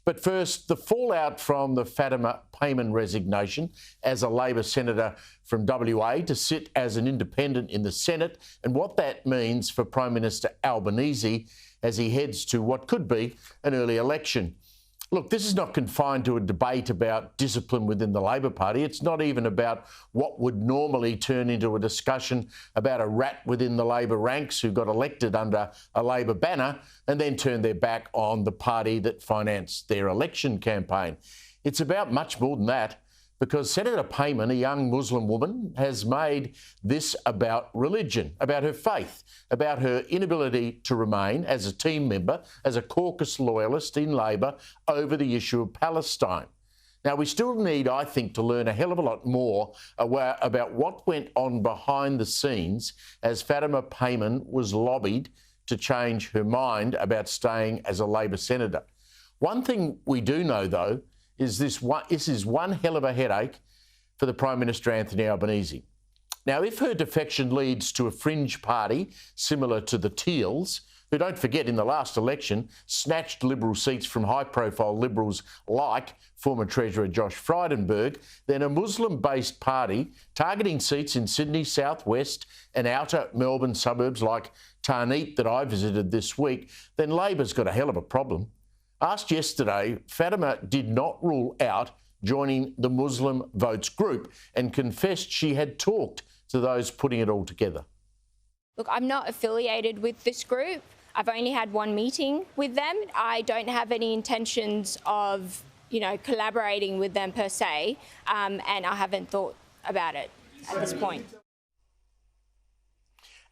But first, the fallout from the Fatima Payman resignation as a Labor senator from WA to sit as an independent in the Senate, and what that means for Prime Minister Albanese as he heads to what could be an early election. Look, this is not confined to a debate about discipline within the Labor Party. It's not even about what would normally turn into a discussion about a rat within the Labor ranks who got elected under a Labor banner and then turned their back on the party that financed their election campaign. It's about much more than that, because Senator Payman, a young Muslim woman, has made this about religion, about her faith, about her inability to remain as a team member, as a caucus loyalist in Labor over the issue of Palestine. Now, we still need, I think, to learn a hell of a lot more about what went on behind the scenes as Fatima Payman was lobbied to change her mind about staying as a Labor senator. One thing we do know, though, is this is one hell of a headache for the Prime Minister Anthony Albanese. Now, if her defection leads to a fringe party similar to the Teals, who, don't forget, in the last election snatched Liberal seats from high-profile Liberals like former Treasurer Josh Frydenberg, then a Muslim-based party targeting seats in Sydney, South West and outer Melbourne suburbs like Tarneet that I visited this week, then Labor's got a hell of a problem. Asked yesterday, Fatima did not rule out joining the Muslim Votes group and confessed she had talked to those putting it all together. Look, I'm not affiliated with this group. I've only had one meeting with them. I don't have any intentions of, collaborating with them per se, and I haven't thought about it at this point.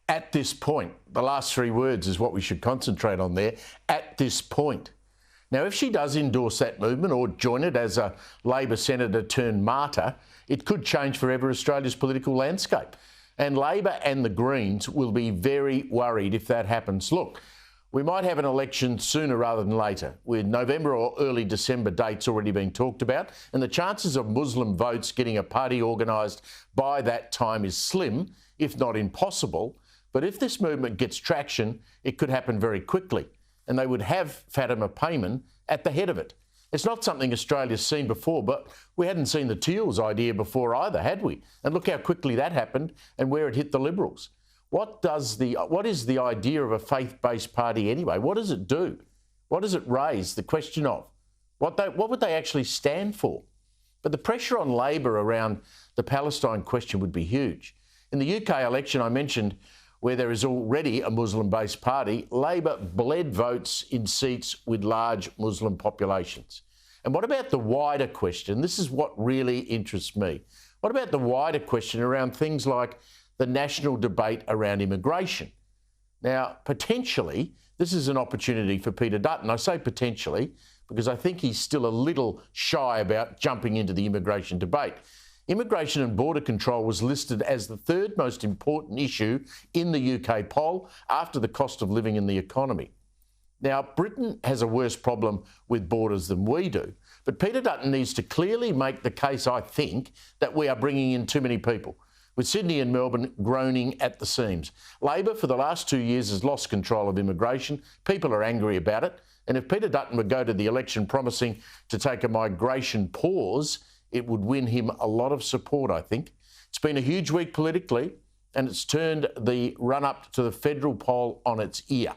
At this point, the last three words is what we should concentrate on there. At this point. Now, if she does endorse that movement or join it as a Labor senator turned martyr, it could change forever Australia's political landscape. And Labor and the Greens will be very worried if that happens. Look, we might have an election sooner rather than later, with November or early December dates already being talked about, and the chances of Muslim votes getting a party organised by that time is slim, if not impossible. But if this movement gets traction, it could happen very quickly, and they would have Fatima Payman at the head of it. It's not something Australia's seen before, but we hadn't seen the Teals idea before either, had we? And look how quickly that happened and where it hit the Liberals. What is the idea of a faith-based party anyway? What does it do? What does it raise? The question of what would they actually stand for? But the pressure on Labor around the Palestine question would be huge. In the UK election I mentioned, where there is already a Muslim-based party, Labor bled votes in seats with large Muslim populations. And what about the wider question? This is what really interests me. What about the wider question around things like the national debate around immigration? Now, potentially, this is an opportunity for Peter Dutton. I say potentially because I think he's still a little shy about jumping into the immigration debate. Immigration and border control was listed as the third most important issue in the UK poll after the cost of living and the economy. Now, Britain has a worse problem with borders than we do, but Peter Dutton needs to clearly make the case, I think, that we are bringing in too many people, with Sydney and Melbourne groaning at the seams. Labor, for the last 2 years, has lost control of immigration. People are angry about it. And if Peter Dutton would go to the election promising to take a migration pause, it would win him a lot of support, I think. It's been a huge week politically, and it's turned the run-up to the federal poll on its ear.